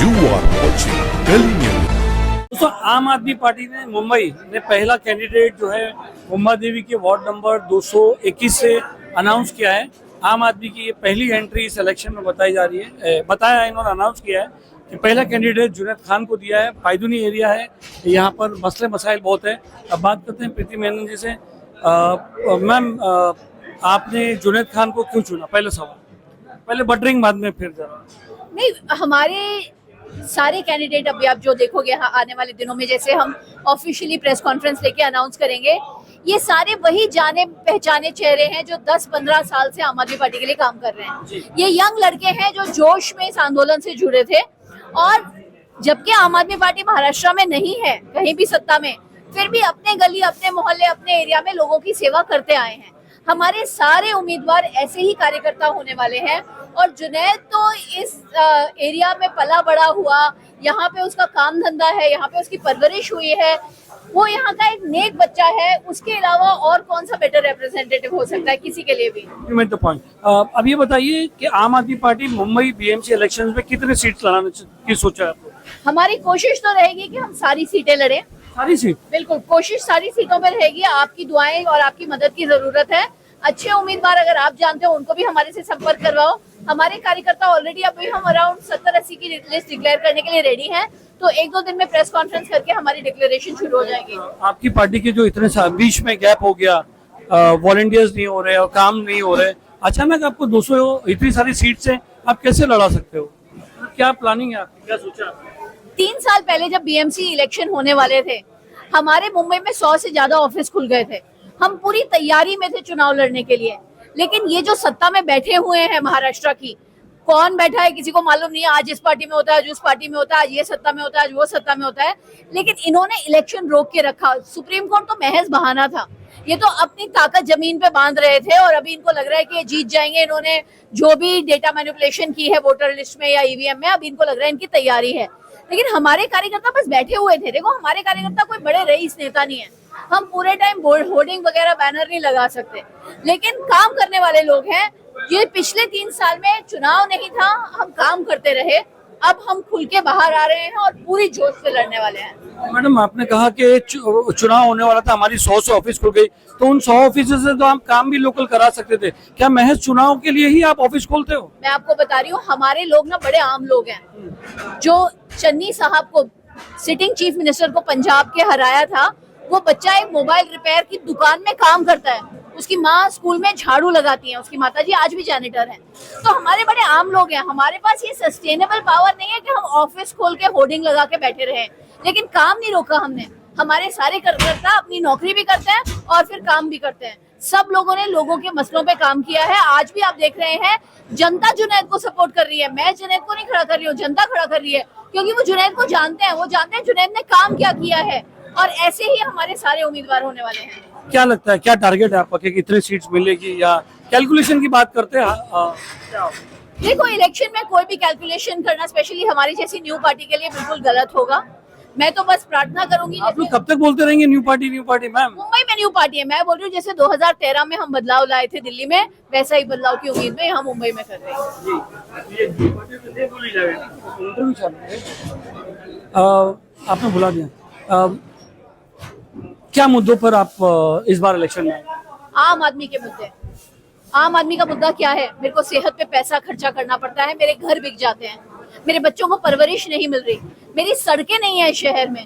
You are watching Delhi News. दोस्तों, आम आदमी पार्टी ने मुंबई में पहला कैंडिडेट जो है मुंबा देवी के वार्ड नंबर 221 से अनाउंस किया है। आम आदमी की ये पहली एंट्री इस इलेक्शन में बताई जा रही है। बताया इन्होंने अनाउंस किया है कि पहला कैंडिडेट जुनैद खान को दिया है। पायदुनी एरिया है, यहाँ पर मसले मसाइल बहुत है। अब बात करते हैं प्रीति मेनन जी से। मैम, आपने जुनैद खान को क्यों चुना? पहले सवाल, पहले बटरिंग, बाद में फिर जरा। नहीं, हमारे सारे कैंडिडेट अभी आप जो देखोगे आने वाले दिनों में, जैसे हम ऑफिशियली प्रेस कॉन्फ्रेंस लेके अनाउंस करेंगे, ये सारे वही जाने पहचाने चेहरे हैं जो 10-15 साल से आम आदमी पार्टी के लिए काम कर रहे हैं। ये यंग लड़के हैं जो जोश में इस आंदोलन से जुड़े थे, और जबकि आम आदमी पार्टी महाराष्ट्र में नहीं है कहीं भी सत्ता में, फिर भी अपने गली, अपने मोहल्ले, अपने एरिया में लोगों की सेवा करते आए हैं। हमारे सारे उम्मीदवार ऐसे ही कार्यकर्ता होने वाले हैं, और जुनैद तो इस एरिया में पला बड़ा हुआ, यहाँ पे उसका काम धंधा है, यहाँ पे उसकी परवरिश हुई है, वो यहाँ का एक नेक बच्चा है। उसके अलावा और कौन सा बेटर रिप्रेजेंटेटिव हो सकता है किसी के लिए भी। अब ये बताइए कि आम आदमी पार्टी मुंबई बीएमसी इलेक्शन में कितने सीट लड़ाने की सोचा है? हमारी कोशिश तो रहेगी कि हम सारी सीटें लड़े। सारी सीट? बिल्कुल, कोशिश सारी सीटों में रहेगी। आपकी दुआएं और आपकी मदद की जरूरत है। अच्छे उम्मीदवार अगर आप जानते हो, उनको भी हमारे से संपर्क करवाओ। हमारे कार्यकर्ता ऑलरेडी अभी हम अराउंड 70-80 की लिस्ट डिक्लेयर करने के लिए रेडी हैं, तो 1-2 दिन में प्रेस कॉन्फ्रेंस करके हमारी डिक्लेरेशन शुरू हो जाएगी। आपकी पार्टी के जो इतने बीच में गैप हो गया, वॉलंटियर्स नहीं हो रहे और काम नहीं हो रहे, अचानक आपको 200 इतनी सारी सीट से आप कैसे लड़ा सकते हो? क्या प्लानिंग है आपकी, क्या सोचा आपने? 3 साल पहले जब बीएमसी इलेक्शन होने वाले थे, हमारे मुंबई में 100 से ज्यादा ऑफिस खुल गए थे। हम पूरी तैयारी में थे चुनाव लड़ने के लिए, लेकिन ये जो सत्ता में बैठे हुए हैं महाराष्ट्र की, कौन बैठा है किसी को मालूम नहीं है। आज इस पार्टी में होता है, आज उस पार्टी में होता है, आज ये सत्ता में होता है, आज वो सत्ता में होता है, लेकिन इन्होंने इलेक्शन रोक के रखा। सुप्रीम कोर्ट तो महज बहाना था। ये तो अपनी ताकत जमीन पे बांध रहे थे, और अभी इनको लग रहा है कि ये जीत जाएंगे। इन्होंने जो भी डेटा मैनिपुलेशन की है वोटर लिस्ट में या ईवीएम में, अब इनको लग रहा है इनकी तैयारी है। लेकिन हमारे कार्यकर्ता बस बैठे हुए थे। देखो, हमारे कार्यकर्ता कोई बड़े रईस नेता नहीं है। हम पूरे टाइम होर्डिंग वगैरह बैनर नहीं लगा सकते, लेकिन काम करने वाले लोग हैं। ये पिछले 3 साल में चुनाव नहीं था, हम काम करते रहे। अब हम खुल के बाहर आ रहे हैं और पूरी जोश से लड़ने वाले हैं। मैडम, आपने कहा कि चुनाव होने वाला था, हमारी 100 से ऑफिस खुल गई, तो उन 100 ऑफिस से तो आप काम भी लोकल करा सकते थे। क्या महज चुनाव के लिए ही आप ऑफिस खोलते हो? मैं आपको बता रही हूँ, हमारे लोग ना बड़े आम लोग हैं। जो चन्नी साहब को, सिटिंग चीफ मिनिस्टर को पंजाब के हराया था, वो बच्चा एक मोबाइल रिपेयर की दुकान में काम करता है। उसकी माँ स्कूल में झाड़ू लगाती है, उसकी माताजी आज भी जैनिटर हैं। तो हमारे बड़े आम लोग हैं। हमारे पास ये सस्टेनेबल पावर नहीं है कि हम ऑफिस खोल के होर्डिंग लगा के बैठे रहे, लेकिन काम नहीं रोका हमने। हमारे सारे कार्यकर्ता अपनी नौकरी भी करते हैं और फिर काम भी करते हैं। सब लोगों ने लोगों के मसलों पे काम किया है। आज भी आप देख रहे हैं, जनता जुनैद को सपोर्ट कर रही है। मैं जुनैद को नहीं खड़ा कर रही हूँ, जनता खड़ा कर रही है, क्योंकि वो जुनैद को जानते हैं। वो जानते हैं जुनैद ने काम क्या किया है, और ऐसे ही हमारे सारे उम्मीदवार होने वाले हैं। क्या लगता है, क्या टारगेट है आपका कि कितने सीट्स मिलेगी, या कैलकुलेशन की बात करते हैं? देखो, इलेक्शन में कोई भी कैलकुलेशन करना, स्पेशली हमारी जैसी न्यू पार्टी के लिए, बिल्कुल गलत होगा। मैं तो बस प्रार्थना करूंगी। आप लोग कब तक बोलते रहेंगे न्यू पार्टी मैम? मुंबई में न्यू पार्टी है। मैं बोल रही हूँ, जैसे 2013 में हम बदलाव लाए थे दिल्ली में, वैसा ही बदलाव की उम्मीद में हम मुंबई में कर रहे हैं। आपने बुला दिया। क्या मुद्दों पर आप इस बार इलेक्शन में? आम आदमी के मुद्दे। आम आदमी का मुद्दा क्या है? मेरे को सेहत पे पैसा खर्चा करना पड़ता है, मेरे घर बिक जाते हैं, मेरे बच्चों को परवरिश नहीं मिल रही, मेरी सड़कें नहीं है शहर में,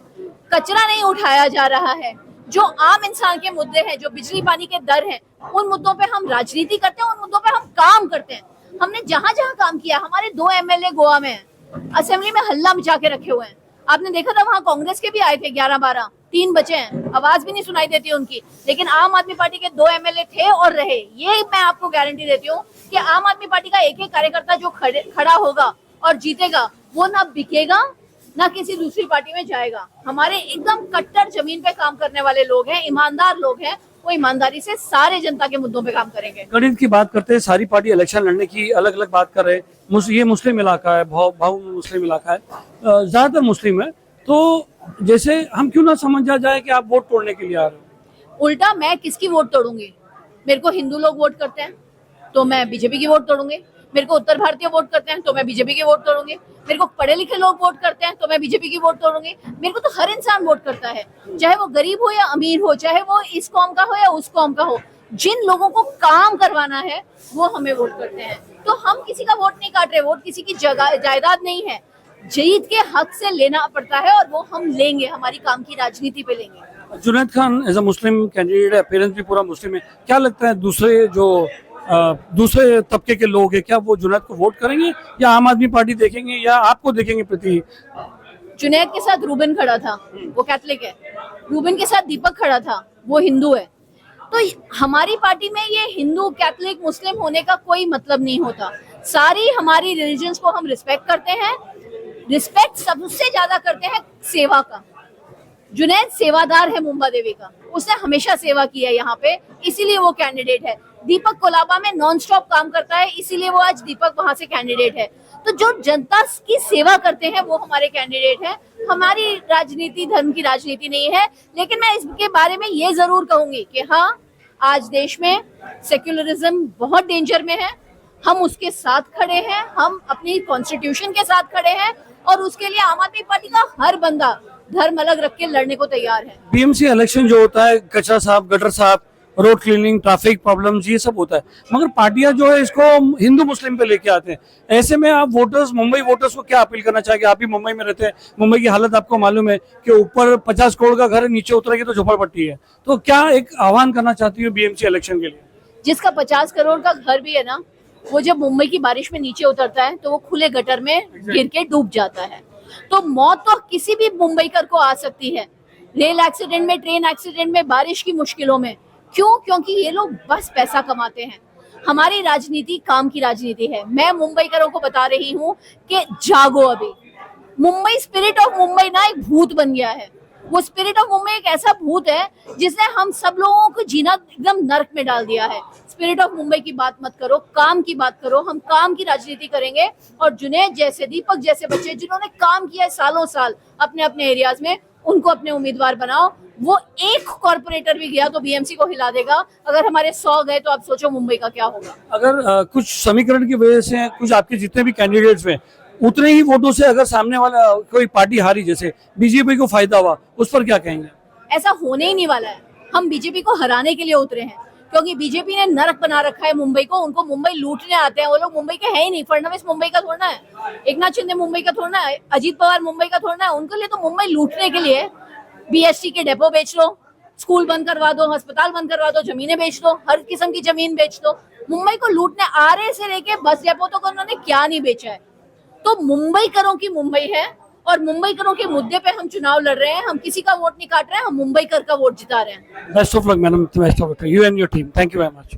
कचरा नहीं उठाया जा रहा है। जो आम इंसान के मुद्दे हैं, जो बिजली पानी के दर हैं, उन मुद्दों पे हम राजनीति करते हैं, उन मुद्दों पे हम काम करते हैं। हमने जहां जहां काम किया, हमारे 2 एमएलए गोवा में असेंबली में हल्ला मचा के रखे हुए हैं। आपने देखा था, वहां कांग्रेस के भी आए थे 11-12, 3 बचे हैं, आवाज भी नहीं सुनाई देती उनकी। लेकिन आम आदमी पार्टी के 2 एमएलए थे और रहे। ये मैं आपको गारंटी देती हूँ कि आम आदमी पार्टी का एक कार्यकर्ता जो खड़ा होगा और जीतेगा, वो ना बिकेगा ना किसी दूसरी पार्टी में जाएगा। हमारे एकदम कट्टर जमीन पे काम करने वाले लोग हैं, ईमानदार लोग हैं। वो ईमानदारी से सारे जनता के मुद्दों पे काम करेंगे। गणित की बात करते हैं, सारी पार्टी इलेक्शन लड़ने की अलग अलग बात कर रहे हैं। ये मुस्लिम इलाका है, भाव मुस्लिम इलाका है, ज्यादातर मुस्लिम है। तो जैसे हम क्यों ना समझा जाए कि आप वोट तोड़ने के लिए आ रहे हो? उल्टा मैं किसकी वोट तोड़ूंगी? मेरे को हिंदू लोग वोट करते हैं, तो मैं बीजेपी की वोट तोड़ूंगी। मेरे को उत्तर भारतीय वोट करते हैं तो मैं बीजेपी के वोट करूंगी, मेरे को पढ़े लिखे लोग वोट करते हैं तो मैं बीजेपी की वोट करूंगी। मेरे को तो हर इंसान वोट करता है, चाहे वो गरीब हो या अमीर हो, चाहे वो इस कौम का हो या उस कौम का हो। जिन लोगों को काम करवाना है वो हमें वोट करते हैं। तो हम किसी का वोट नहीं काट रहे, वोट किसी की जगह जायदाद नहीं है, जीत के हक से लेना पड़ता है और वो हम लेंगे, हमारी काम की राजनीति पे लेंगे। Junaid Khan as a Muslim candidate है, पेरेंट्स भी पूरा मुस्लिम है, क्या लगता है दूसरे तबके के लोग हैं, क्या वो जुनैद को वोट करेंगे या आम आदमी पार्टी देखेंगे या आपको देखेंगे प्रति? जुनैद के साथ रूबन खड़ा था, वो कैथलिक है। रूबन के साथ दीपक खड़ा था, वो हिंदू है। तो हमारी पार्टी में ये हिंदू, कैथलिक, मुस्लिम होने का कोई मतलब नहीं होता। सारी हमारी रिलीजन्स को हम रिस्पेक्ट करते हैं, रिस्पेक्ट सबसे ज्यादा करते हैं सेवा का। जुनैद सेवादार है मुंबा देवी का, उसने हमेशा सेवा की है यहाँ पे, इसीलिए वो कैंडिडेट है। दीपक कोलाबा में नॉन स्टॉप काम करता है, इसीलिए वो आज दीपक वहां से कैंडिडेट है। तो जो जनता की सेवा करते हैं वो हमारे कैंडिडेट हैं। हमारी राजनीति धर्म की राजनीति नहीं है, लेकिन मैं इसके बारे में ये जरूर कहूंगी कि हाँ, आज देश में सेक्युलरिज्म बहुत डेंजर में है, हम उसके साथ खड़े हैं, हम अपनी कॉन्स्टिट्यूशन के साथ खड़े हैं और उसके लिए आम आदमी पार्टी का हर बंदा धर्म अलग रख के लड़ने को तैयार है। बीएमसी इलेक्शन जो होता है, कचरा साफ, गटर साफ, रोड क्लीनिंग, ट्रैफिक प्रॉब्लम्स, ये सब होता है, मगर पार्टियां जो है इसको हिंदू मुस्लिम पे लेके आते हैं। ऐसे में आप वोटर्स, मुंबई वोटर्स को क्या अपील करना चाहेंगे? आप भी मुंबई में रहते हैं, मुंबई की हालत आपको मालूम है कि ऊपर 50 करोड़ का घर है, नीचे उतरेगी तो झोपड़पट्टी है। तो क्या एक आह्वान करना चाहती हूँ बीएमसी इलेक्शन के लिए? जिसका 50 करोड़ का घर भी है ना, वो जब मुंबई की बारिश में नीचे उतरता है तो वो खुले गटर में गिर के डूब जाता है। तो मौत तो किसी भी मुंबईकर को आ सकती है, रेल एक्सीडेंट में, ट्रेन एक्सीडेंट में, बारिश की मुश्किलों में। क्यों? क्योंकि ये लोग बस पैसा कमाते हैं। हमारी राजनीति काम की राजनीति है। मैं मुंबईकरों को बता रही हूँ कि जागो अभी। मुंबई, स्पिरिट ऑफ मुंबई ना एक भूत बन गया है। वो स्पिरिट ऑफ मुंबई एक ऐसा भूत है जिसने हम सब लोगों को जीना एकदम नर्क में डाल दिया है। स्पिरिट ऑफ मुंबई की बात मत करो, काम की बात करो। हम काम की राजनीति करेंगे और जुनैद जैसे, दीपक जैसे बच्चे जिन्होंने काम किया है सालों साल अपने अपने एरियाज में, उनको अपने उम्मीदवार बनाओ। वो एक कॉर्पोरेटर भी गया तो बीएमसी को हिला देगा। अगर हमारे 100 गए तो आप सोचो मुंबई का क्या होगा। अगर कुछ समीकरण की वजह से कुछ आपके जितने भी कैंडिडेट्स हैं उतने ही वोटों से अगर सामने वाला कोई पार्टी हारी, जैसे बीजेपी को फायदा हुआ, उस पर क्या कहेंगे? ऐसा होने ही नहीं वाला है। हम बीजेपी को हराने के लिए उतरे हैं, क्योंकि बीजेपी ने नरक बना रखा है मुंबई को। उनको मुंबई लूटने आते हैं। वो लोग मुंबई के है ही नहीं। फडणवीस मुंबई का थोड़ा है, एकनाथ शिंदे मुंबई का थोड़ा है, अजीत पवार मुंबई का थोड़ा है। उनके लिए तो मुंबई लूटने के लिए बीएसटी के डेपो बेच लो, स्कूल बंद करवा दो, अस्पताल बंद करवा दो, जमीनें बेच दो, हर किस्म की जमीन बेच दो। मुंबई को लूटने आरे से लेके बस डेपो तक उन्होंने क्या नहीं बेचा है। तो मुंबई करों की मुंबई है और मुंबई करों के मुद्दे पे हम चुनाव लड़ रहे हैं। हम किसी का वोट नहीं काट रहे हैं, हम मुंबई कर का वोट जिता रहे हैं। Best of luck madam, best of luck you and your team. Thank you very much.